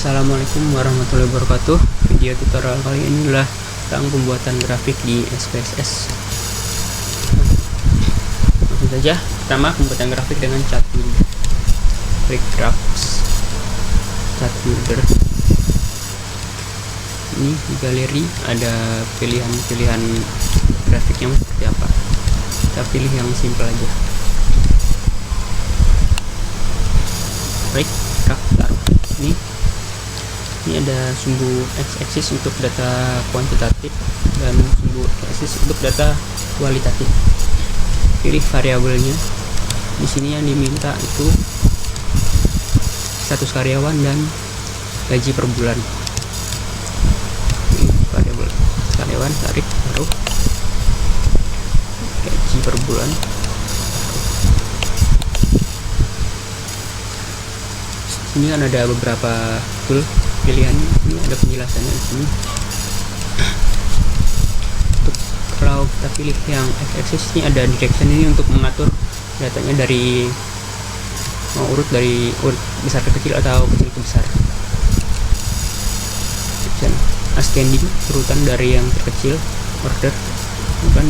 Assalamualaikum warahmatullahi wabarakatuh. Video tutorial kali ini adalah tentang pembuatan grafik di SPSS. Langsung saja. Pertama, pembuatan grafik dengan cat builder. Klik drafts, cat builder. Ini di galeri ada pilihan-pilihan grafiknya seperti apa. Kita pilih yang simple aja. Klik taruh. Ini ada sumbu x-axis untuk data kuantitatif dan sumbu y-axis untuk data kualitatif. Pilih variabelnya. Di sini yang diminta itu status karyawan dan gaji per bulan. Pilih variabel karyawan, tarik, taruh gaji per bulan. Ini kan ada beberapa tool pilihannya. Ini ada penjelasannya di sini. Untuk kalau kita pilih yang x-axis, ini ada direction ini untuk mengatur datanya dari mau urut dari urut besar ke kecil atau kecil ke besar. Direction ascending, urutan dari yang terkecil, order bukan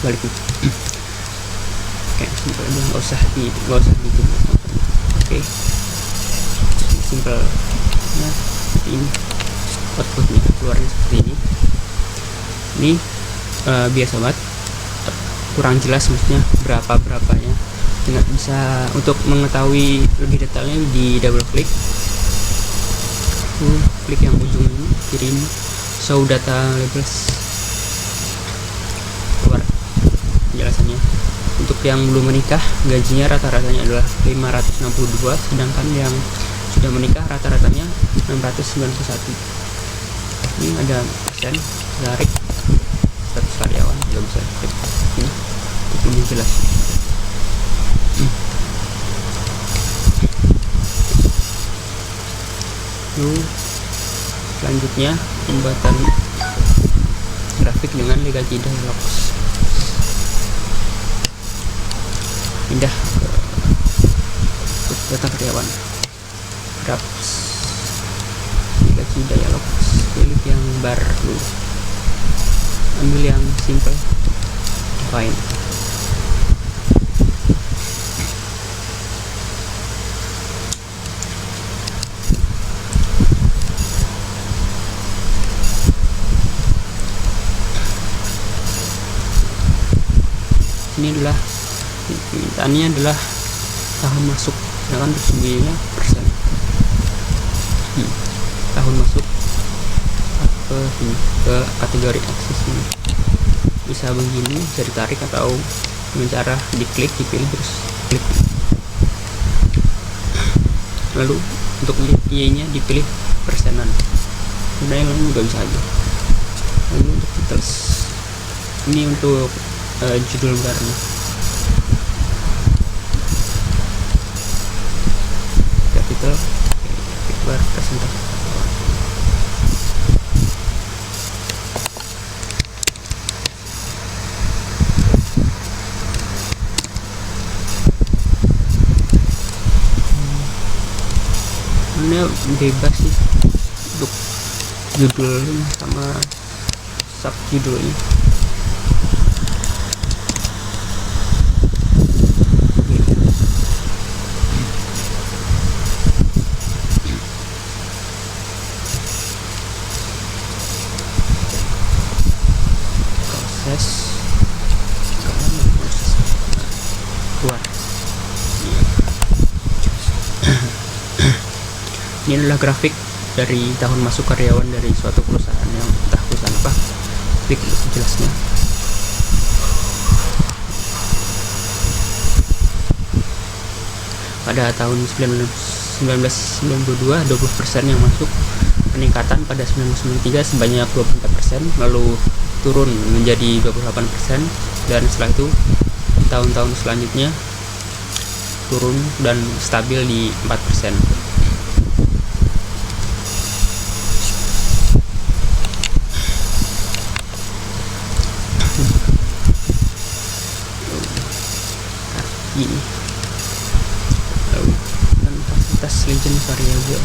balik. Oke, simple aja, nggak usah gitu. Oke, simple. Nah, ini outputnya keluarnya seperti ini. Ini biasa banget, kurang jelas maksudnya berapanya. Nggak bisa untuk mengetahui lebih detailnya di double klik. Klik yang ujung ini, kiri ini, show data labels, keluar penjelasannya. Untuk yang belum menikah, gajinya rata-ratanya adalah 562, sedangkan yang sudah menikah rata-ratanya 691. Ini ada persen, tarik status karyawan, juga bisa klik ini untuk lebih jelas. Lalu selanjutnya pembuatan grafik dengan Legacy Dialogs. Pindah ke data karyawan, drafts, Legacy Dialogs, pilih yang bar dulu, ambil yang simple, define. Ini adalah permintaannya adalah tahun masuk, sedangkan untuk sembunyinya persen. Tahun masuk ke kategori akses ini bisa begini, bisa ditarik atau dengan cara diklik, dipilih terus klik. Lalu untuk y nya dipilih persenan, dan yang lain juga bisa aja. Lalu untuk details, ini untuk judul barnya. Capital, bar presentasi. Ini bebas sih untuk judulnya sama sub judulnya. Keluar. Ini adalah grafik dari tahun masuk karyawan dari suatu perusahaan, yang entah perusahaan apa. Klik untuk jelasnya. Pada tahun 1992 20% yang masuk, peningkatan pada 1993 sebanyak 24%, lalu turun menjadi 28%, dan setelah itu tahun-tahun selanjutnya turun dan stabil di 4%. Ini lalu dan fasilitas legend variable.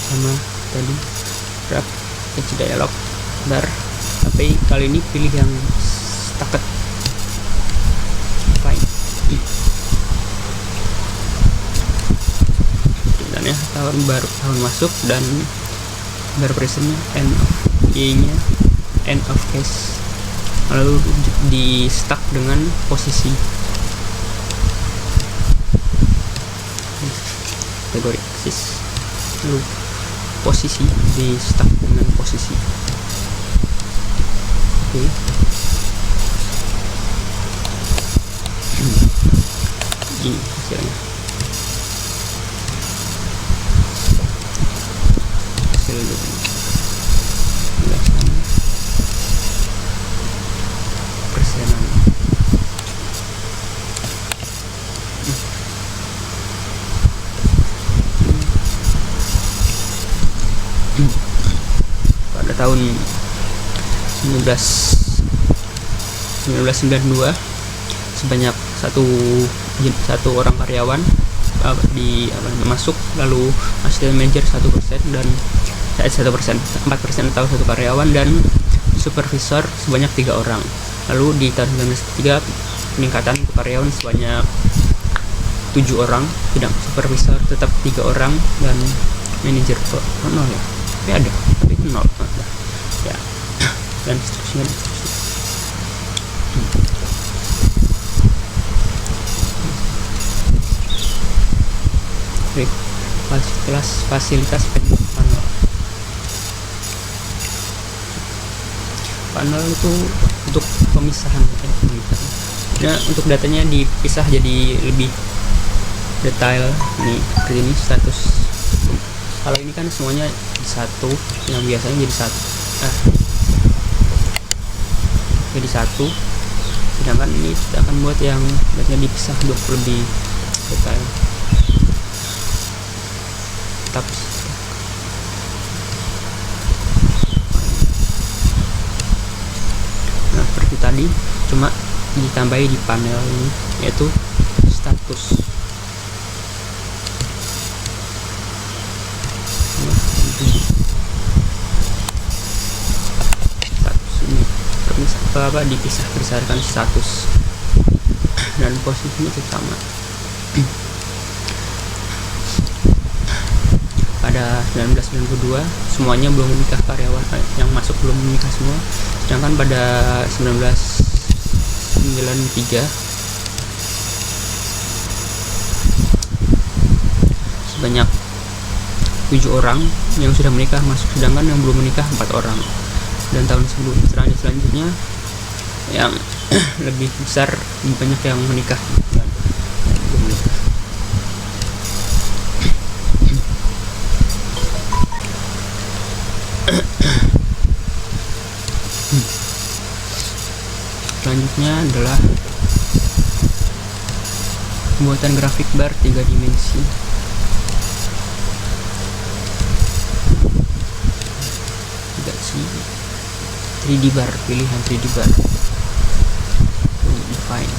Sama tadi wrap catch dialog bar, tapi kali ini pilih yang stacked fine. Dan ya tahun masuk dan bar presentnya end of y-nya end of case, lalu di stack dengan posisi kategori axis, lalu posisi di stack dengan posisi. Oke. Ini hasilnya. Hasil dulu. Persenan. Pada tahun 1992 sebanyak satu orang karyawan masuk, lalu assistant manager 1% dan 4% atau satu karyawan, dan supervisor sebanyak 3 orang. Lalu di tahun 1993 peningkatan untuk karyawan sebanyak 7 orang, sedang supervisor tetap 3 orang dan manajer 0 ya, tapi ada tapi 0 ya, dan seterusnya. Kelas fasilitas panel itu untuk pemisahan. Nah, untuk datanya dipisah jadi lebih detail. Nih seperti ini status. Kalau ini kan semuanya satu, yang biasanya jadi satu, sedangkan ini kita akan buat yang datanya dipisah untuk lebih detail. Nah, seperti tadi, cuma ditambahi di panel ini, yaitu status. Status ini dipisah berdasarkan status dan posisinya itu sama. Pada 1992 semuanya belum menikah, karyawan yang masuk belum menikah semua, sedangkan pada 1993 sebanyak 7 orang yang sudah menikah masuk, sedangkan yang belum menikah 4 orang, dan tahun selanjutnya yang lebih besar lebih banyak yang menikah dan belum menikah. Selanjutnya adalah pembuatan grafik bar 3 dimensi. Tidak sih 3D bar, pilihan 3D bar. Define.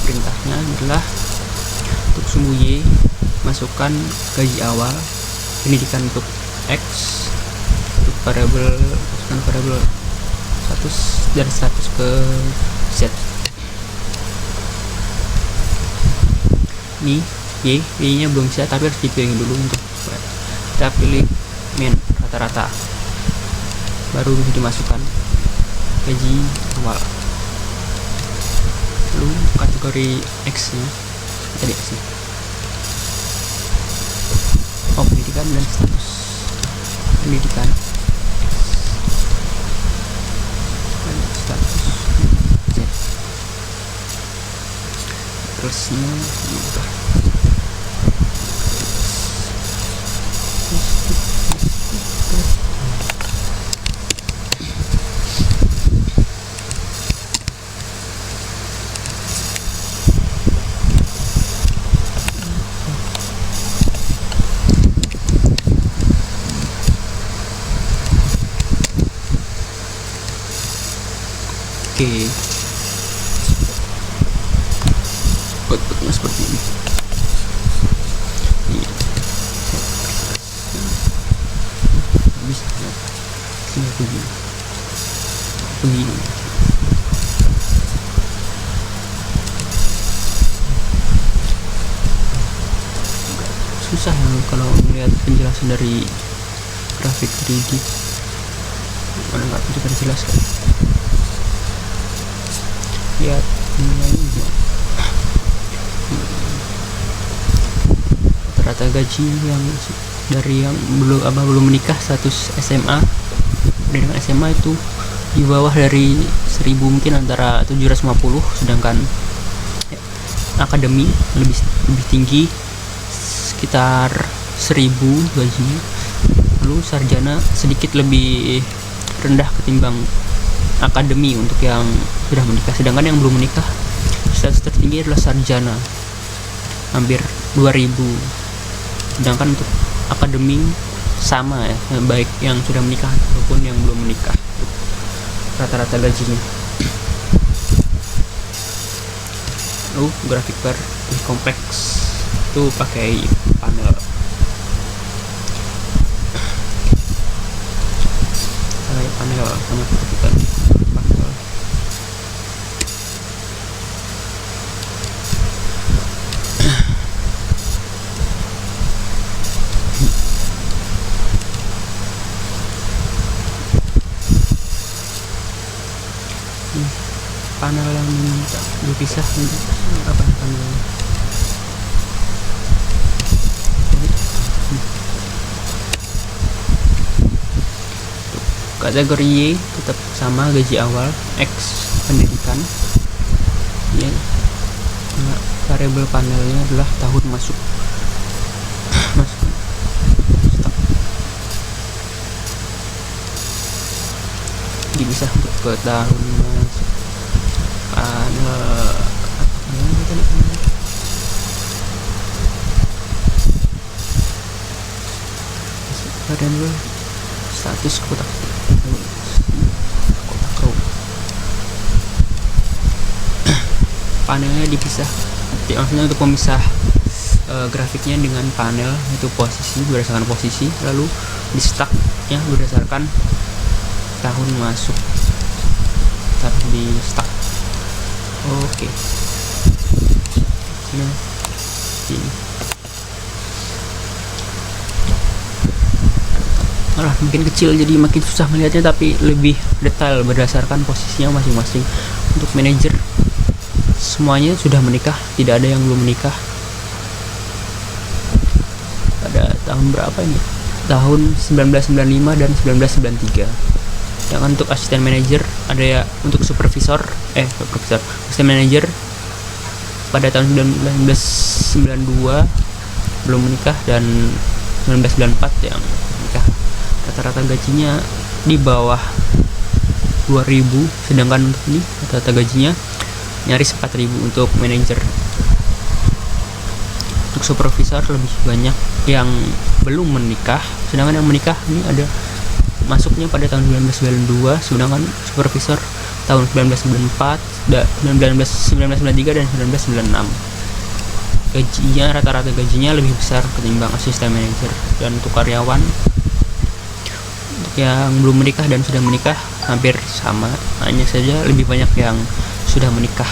Perintahnya adalah untuk sumbu Y masukkan gaji awal, pendidikan untuk X, untuk variabel masukkan variabel status dari status ke Z. Ini Y nya belum bisa, tapi harus dipilih dulu. Untuk kita pilih min rata-rata, baru bisa dimasukkan gaji awal. Lalu kategori X nya tadi X nya pendidikan dan status pendidikan dan status Z. Terusnya juga Oke, outputnya seperti ini. Bisa sini begini. Susah ya kalau melihat penjelasan dari grafik 3D, mana nggak bisa dijelaskan. Lihat ini rata-rata gaji yang dari yang belum menikah status SMA, dengan SMA itu di bawah dari 1000, mungkin antara 750, sedangkan akademi lebih tinggi sekitar 1000 gajinya. Lalu sarjana sedikit lebih rendah ketimbang akademi untuk yang sudah menikah, sedangkan yang belum menikah status tertinggi adalah sarjana, hampir 2000, sedangkan untuk akademi sama ya, baik yang sudah menikah ataupun yang belum menikah rata-rata gajinya. Lalu grafik bar lebih kompleks itu pakai panel sama perhatikan panel. Panel yang minta dipisah apa panel kategori Y tetap sama, gaji awal, X pendidikan ya. Variabel panelnya adalah tahun masuk dipisah untuk ke tahun masuk panel variabel status kotak row. Panelnya dipisah, maksudnya untuk memisah grafiknya dengan panel itu posisi berdasarkan posisi, lalu di stacknya berdasarkan tahun masuk, taruh di stack. Oke. Ini malah mungkin kecil jadi makin susah melihatnya, tapi lebih detail berdasarkan posisinya masing-masing. Untuk manajer semuanya sudah menikah, tidak ada yang belum menikah. Pada tahun berapa ini? Tahun 1995 dan 1993. Sedangkan untuk asisten manajer ada ya, untuk supervisor asisten manajer pada tahun 1992 belum menikah, dan 1994 yang menikah. Rata-rata gajinya di bawah 2000, sedangkan untuk ini rata-rata gajinya nyaris 4000 untuk manajer. Untuk supervisor lebih banyak yang belum menikah, sedangkan yang menikah ini ada masuknya pada tahun 1992, sedangkan supervisor tahun 1994, 1993 dan 1996. Gajinya rata-rata gajinya lebih besar ketimbang asisten manajer. Dan untuk karyawan yang belum menikah dan sudah menikah hampir sama, hanya saja lebih banyak yang sudah menikah.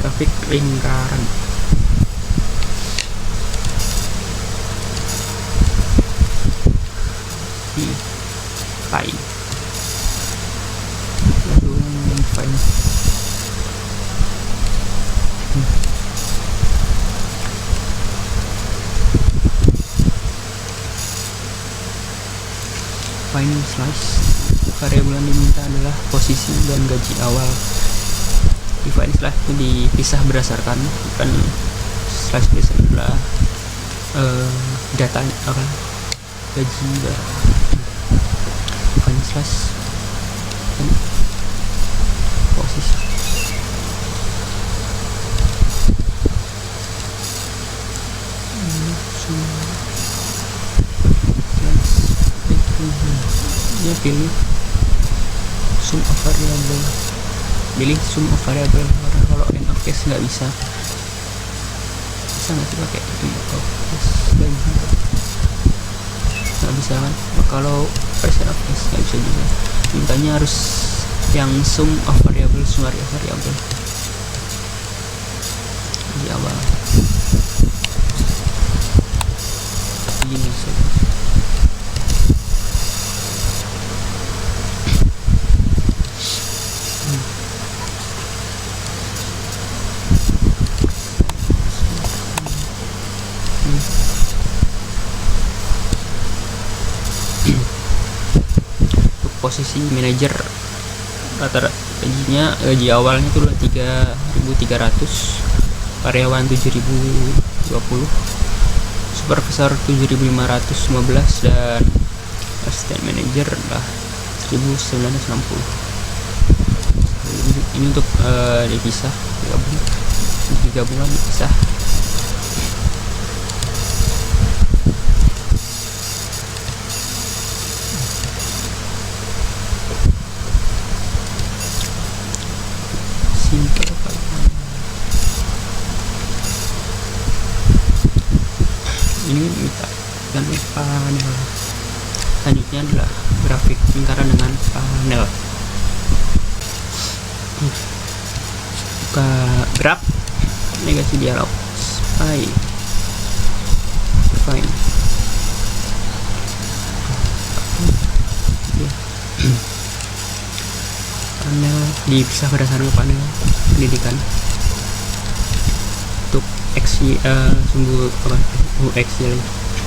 Grafik lingkaran. Fine. Final slice. Variabel yang diminta adalah posisi dan gaji awal. Di final slice itu dipisah berdasarkan, bukan slice biasa adalah data apa gaji dan final slice posisi. posisinya pilih sum of variable, pilih sum of variable. Kalau end of case nggak bisa nggak sih pakai nggak bisa kan. Kalau percent of case nggak bisa juga, mintanya harus yang sum of variable di awal. Ini saja. Untuk posisi manajer, rata-rata gaji awalnya itu 3.300, karyawan 7.020, supervisor 7.515, dan asisten manajer lah 1.960. Ini untuk dipisah, digabungan dipisah. Simple kalau ini minta dan panel. Selanjutnya adalah grafik lingkaran dengan panel. Buka graf, negasi dialog, fine. Panel dipisah berdasarkan panel pendidikan. Untuk sumbu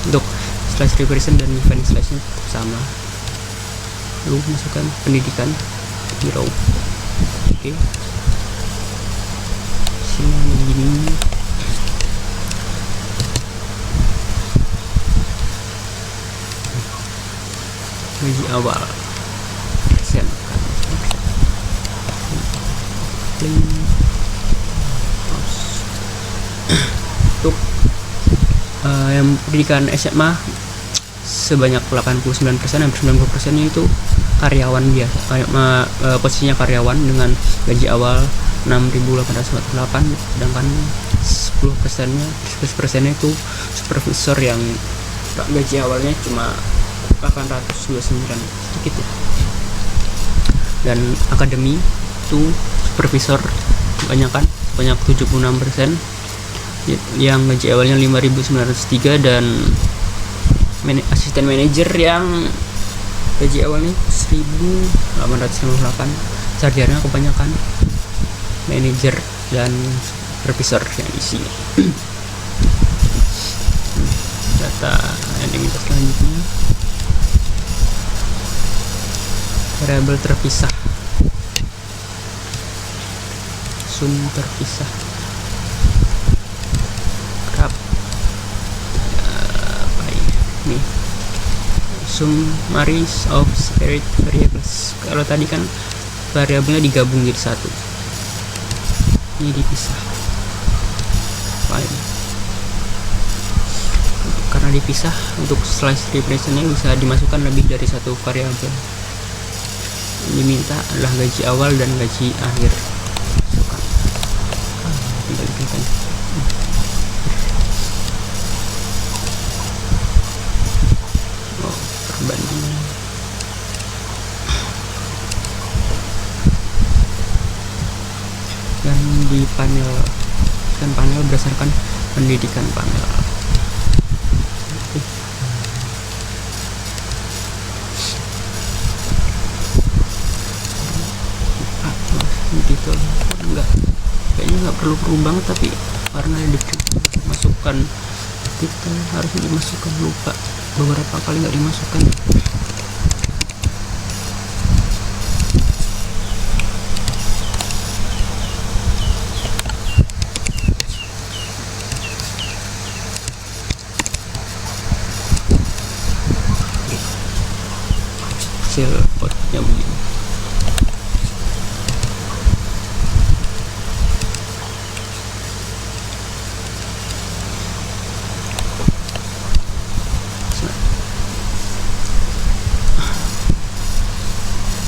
untuk slash represent dan event slashnya tetap sama. Lalu masukkan pendidikan hero. Oke. Sini begini. Gaji awal persen kan. Untuk yang pendidikan SMA sebanyak 89%, hampir 90% itu karyawan biasa. Posisinya karyawan dengan gaji awal 6.848, sedangkan 11% itu supervisor yang gaji awalnya cuma 829, sedikit ya. Dan akademi itu supervisor banyak 76%, yang gaji awalnya 5.903, dan asisten manajer yang gaji awalnya 1.858. Sarjana kebanyakan manajer dan supervisor yang di sini. Data yang diminta selanjutnya, variabel terpisah, sum terpisah, graf nih, summaries of separate variables. Kalau tadi kan variabelnya digabung jadi satu, ini dipisah. Fine. Karena dipisah, untuk slice representnya bisa dimasukkan lebih dari satu variabel. Yang diminta adalah gaji awal dan gaji akhir. Tinggal dipilihkan. Perbandingan. Dan di panel berdasarkan pendidikan panel. Titel kayaknya nggak perlu banget, tapi karena dimasukkan titel harusnya dimasukkan, lupa beberapa kali nggak dimasukkan. Hasil outputnya begini.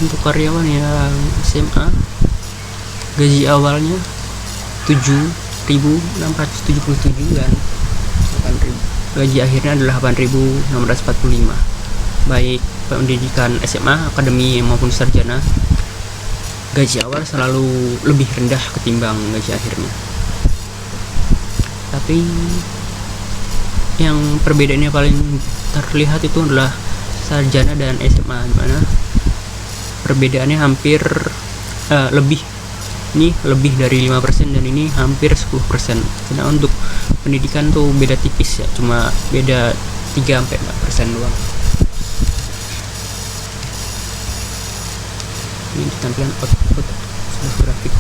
untuk karyawan yang SMA gaji awalnya 7.677 dan 8.000, gaji akhirnya adalah 8.645. Baik pendidikan SMA, akademi maupun sarjana, gaji awal selalu lebih rendah ketimbang gaji akhirnya. Tapi yang perbedaannya paling terlihat itu adalah sarjana dan SMA, dimana perbedaannya hampir lebih dari 5%, dan ini hampir 10%. Sedangkan untuk pendidikan tuh beda tipis ya, cuma beda 3-4% doang. Ini tampilan output grafik.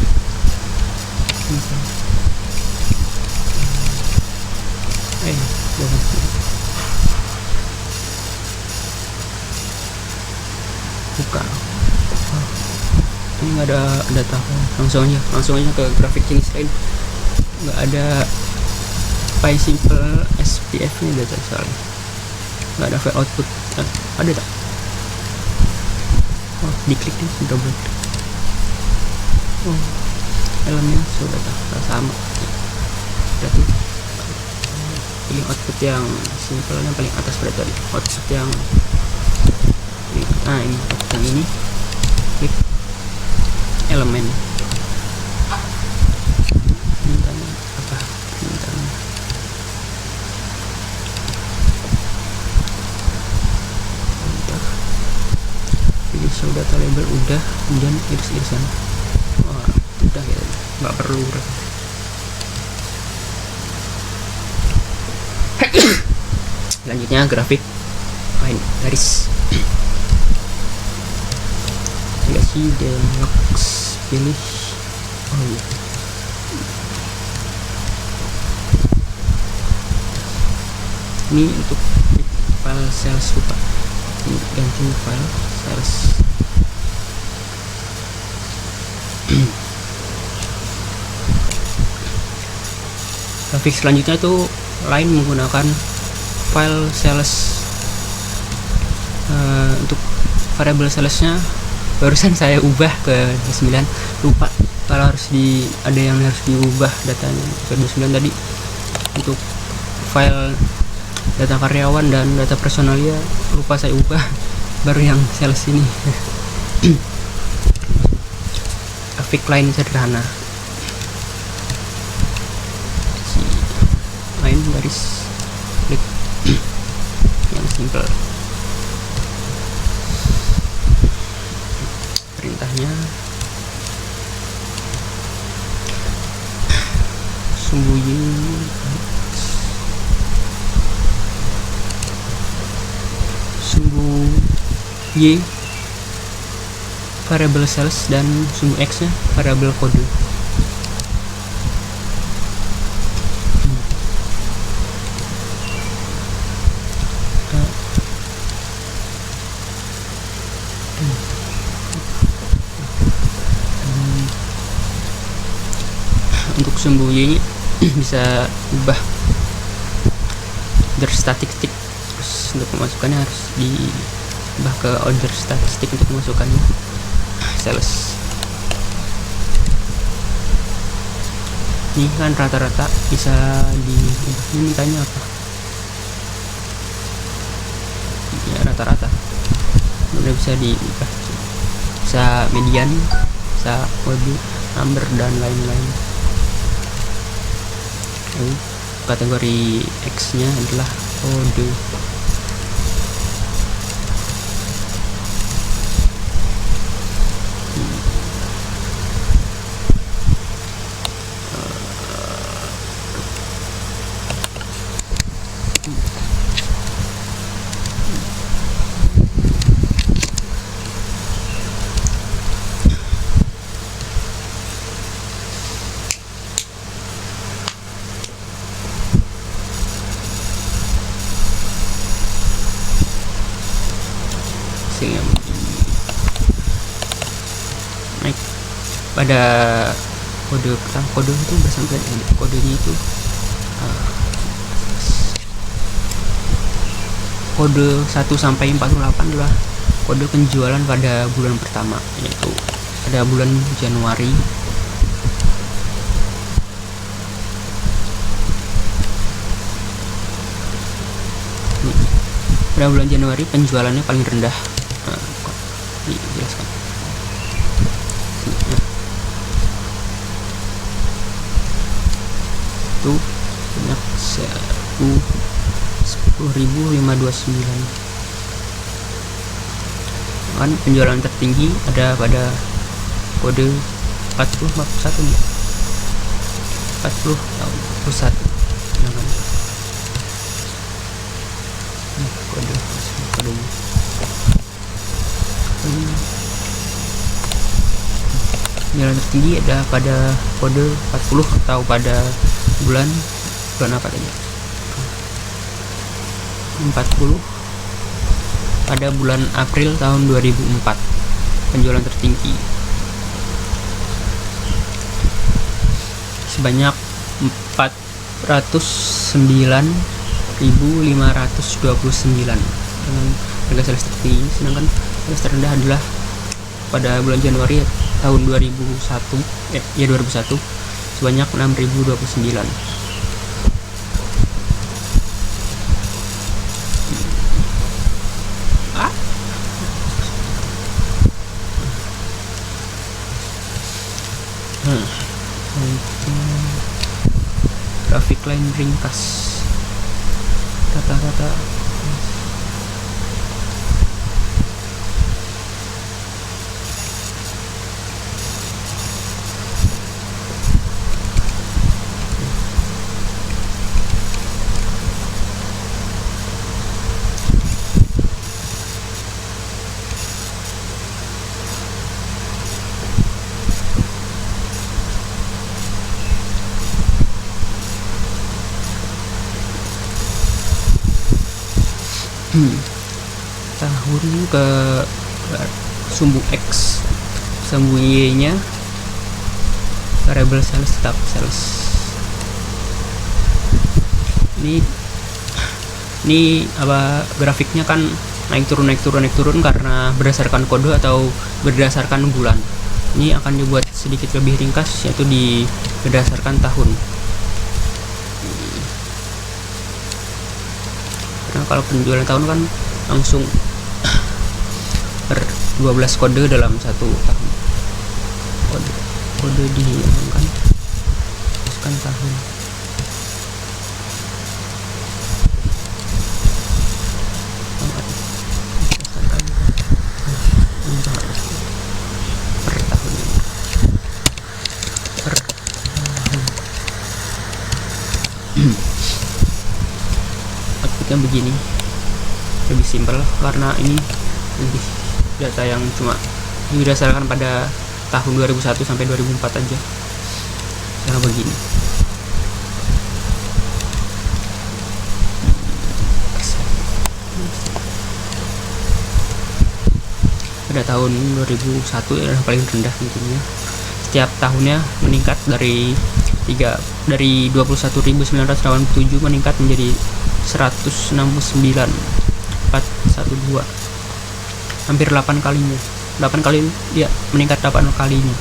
Buka. Ini nggak ada data, langsung aja ke grafik jenis lain. Nggak ada PySimple SPF nya data soalnya. Nggak ada file output. Ada tak? Oh, diklik nih, double klik. Oh, elemen sudah sama. Berarti pilih output yang simple yang paling atas berarti tadi. Output yang ini output yang ini. Klik elemen. Mintanya apa? Pilih show data label udah, kemudian iris-irisan. Udah ya, nggak perlu. Selanjutnya grafik line garis. Aplikasi Deluxe, pilih ini untuk file sales, lupa ini ganti file sales. Grafik selanjutnya itu lain menggunakan file sales. Untuk variable salesnya barusan saya ubah ke 9, lupa kalau ada yang harus diubah datanya ke 9 tadi. Untuk file data karyawan dan data personalia lupa saya ubah, baru yang sales ini. Grafik line sederhana, line garis klik yang simple. Perintahnya sumbu Y variable sales dan sumbu X nya variable kode. Untuk sumbu Y bisa ubah order statistik, terus untuk pemasukannya harus diubah ke order statistik untuk pemasukannya sales. Ini kan rata-rata bisa diubah. Ini mintanya apa ya, rata-rata udah bisa diubah, bisa median, bisa kode, number dan lain-lain. Kategori X nya adalah kode. Yang naik pada kode pertama, kode itu bersampai kodenya itu kode 1 sampai 48 adalah kode penjualan pada bulan pertama, yaitu pada bulan Januari. Pada bulan Januari penjualannya paling rendah. Nah, dijelaskan. Itu banyak 10.529. Kan penjualan tertinggi ada pada kode 4041 nih. 40 tahun 41. Kode penjualan tertinggi ada pada kode 40 atau pada bulan apa tadi? 40 pada bulan April tahun 2004. Penjualan tertinggi sebanyak 409.529 dengan harga sales tertinggi, sedangkan sales terendah adalah pada bulan Januari tahun 2001 sebanyak 6.029. Grafik line ringkas rata-rata tahun ke sumbu X, sumbu Y nya variable sales, tetap sales. Ini apa grafiknya kan naik turun karena berdasarkan kode atau berdasarkan bulan. Ini akan dibuat sedikit lebih ringkas, yaitu berdasarkan tahun. Karena kalau penjualan tahun kan langsung per 12 kode dalam satu tahun. Kode dihilangkan, masukkan tahun. Per tahun. Outputnya begini, lebih simpel karena ini lebih data yang cuma didasarkan pada tahun 2001 sampai 2004 aja. Cara begini. Pada tahun 2001 adalah paling rendah tentunya. Setiap tahunnya meningkat dari 21.987 meningkat menjadi 169.412, hampir 8 kalinya. 8 kali ya, meningkat 8 kalinya,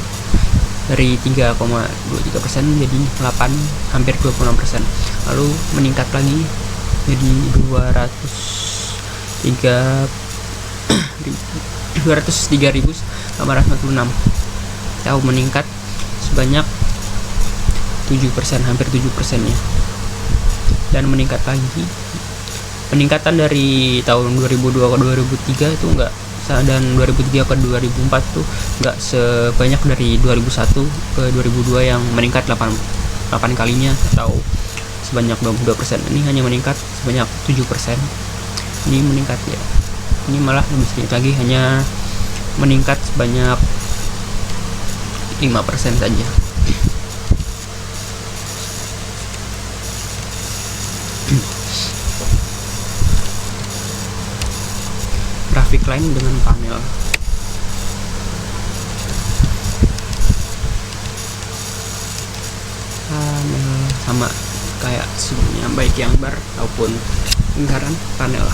dari 3,23% menjadi 8, hampir 26%. Lalu meningkat lagi jadi 203.846, tahu meningkat sebanyak 7%, hampir 7%-nya. Dan meningkat lagi, peningkatan dari tahun 2002 ke 2003 itu enggak, dan 2003 ke 2004 tuh enggak sebanyak dari 2001 ke 2002 yang meningkat 8 kalinya atau sebanyak 22%. Ini hanya meningkat sebanyak 7%. Ini meningkat ya, ini malah lebih sedikit lagi, hanya meningkat sebanyak 5% saja. Grafik lain dengan panel. Sama kayak sebelumnya, baik yang bar ataupun lingkaran panel.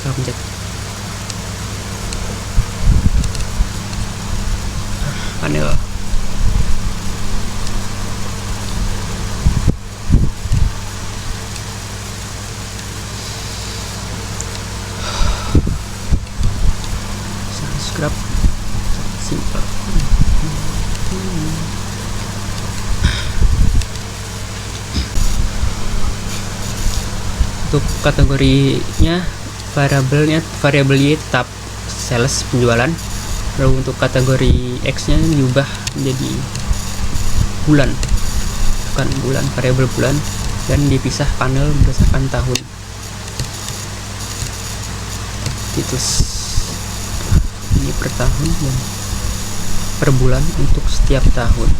salah pencet. Panel scrap simple. Untuk kategorinya variabelnya tetap sales penjualan. Lalu untuk kategori X nya diubah menjadi bulan, bukan bulan, variabel bulan, dan dipisah panel berdasarkan tahun. Titus ini per tahun dan per bulan untuk setiap tahun.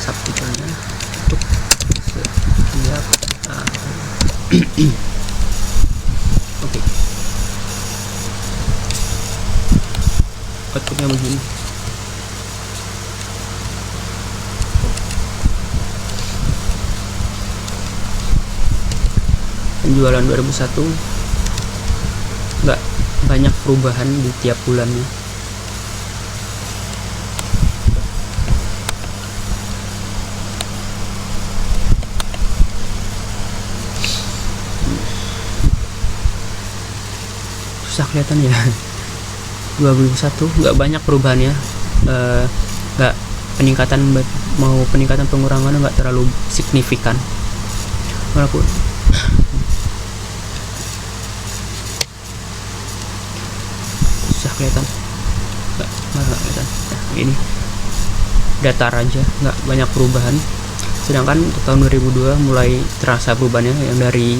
Subtitlenya untuk setiap tahun. Oke. Outputnya begini. Penjualan 2001 nggak banyak perubahan di tiap bulannya. Susah kelihatan ya. 2001 nggak banyak perubahannya, nggak peningkatan, mau peningkatan pengurangan nggak terlalu signifikan, walaupun susah kelihatan, nggak kelihatan. Nah, ini datar aja, nggak banyak perubahan. Sedangkan untuk tahun 2002 mulai terasa perubahannya, yang dari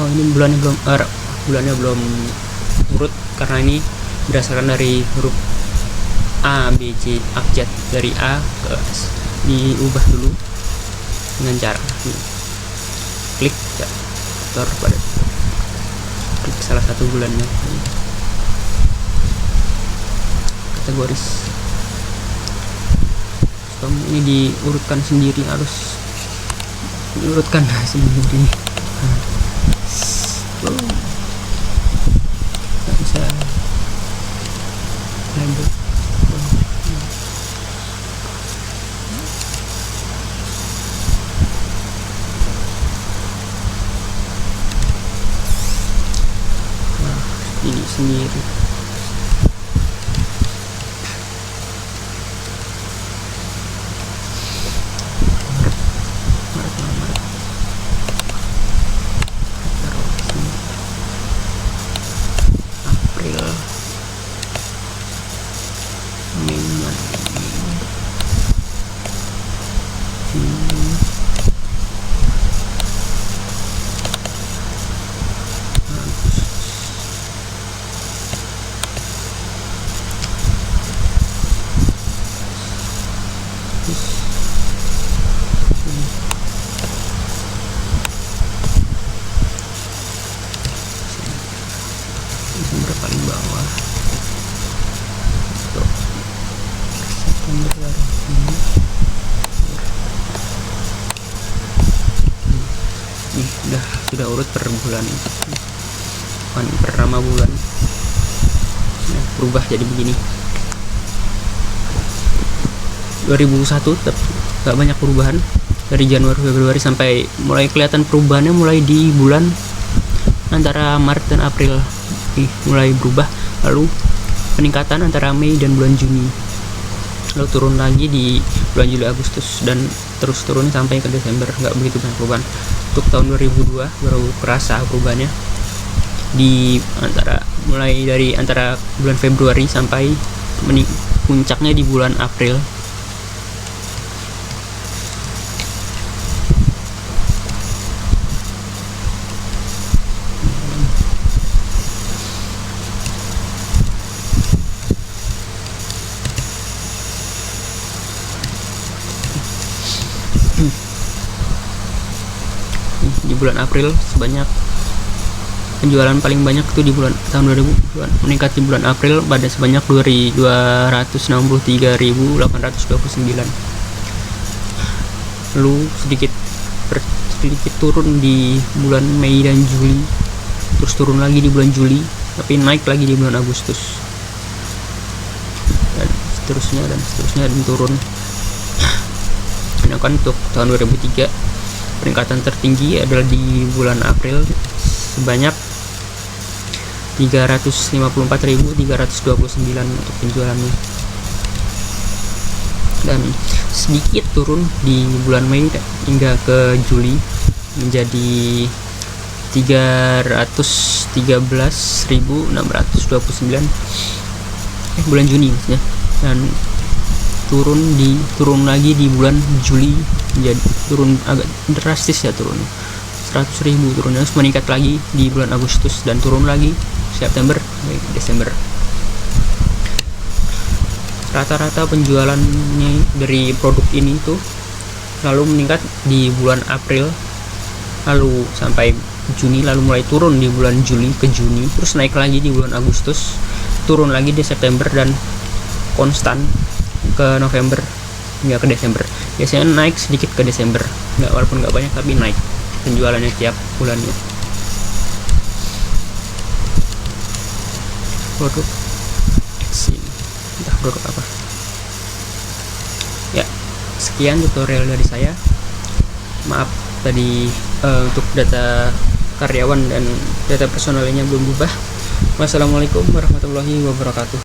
ini bulannya belum urut karena ini berdasarkan dari huruf A, B, C, abjad dari A ke S. Diubah dulu dengan cara ini. Klik daftar pada klik salah satu bulannya, kategoris. Ini diurutkan sendiri, harus diurutkan sendiri. Nggak bisa lanjut. Nah, ini sendiri. Desember paling bawah. Tuh. September ini sudah urut per bulan, bukan per nama bulan. Nah, berubah jadi begini. 2001 tetap gak banyak perubahan. Dari Januari Februari sampai mulai kelihatan perubahannya mulai di bulan antara Maret dan April. Mulai berubah, lalu peningkatan antara Mei dan bulan Juni, lalu turun lagi di bulan Juli Agustus, dan terus turun sampai ke Desember. Nggak begitu banyak perubahan. Untuk tahun 2002 baru kerasa perubahannya di mulai dari antara bulan Februari sampai puncaknya di bulan April. Di bulan April sebanyak penjualan paling banyak itu di bulan tahun 2000 meningkat di bulan April pada sebanyak 263.829. lalu sedikit turun di bulan Mei dan Juli, terus turun lagi di bulan Juli, tapi naik lagi di bulan Agustus, dan seterusnya dan turun. Nah, kan untuk tahun 2003 peningkatan tertinggi adalah di bulan April sebanyak 354.329 untuk penjualannya, dan sedikit turun di bulan Mei hingga ke Juli menjadi 313.629 bulan Juni maksudnya, dan turun lagi di bulan Juli, jadi turun agak drastis ya, turun 100.000 turunnya, terus meningkat lagi di bulan Agustus dan turun lagi September Desember. Rata-rata penjualannya dari produk ini tuh lalu meningkat di bulan April, lalu sampai Juni, lalu mulai turun di bulan Juli ke Juni, terus naik lagi di bulan Agustus, turun lagi di September, dan konstan ke November hingga ke Desember. Biasanya naik sedikit ke Desember, walaupun nggak banyak tapi naik penjualannya tiap bulannya. Produk X ini, entah produk apa ya. Sekian tutorial dari saya, maaf tadi untuk data karyawan dan data personalnya belum berubah. Wassalamualaikum warahmatullahi wabarakatuh.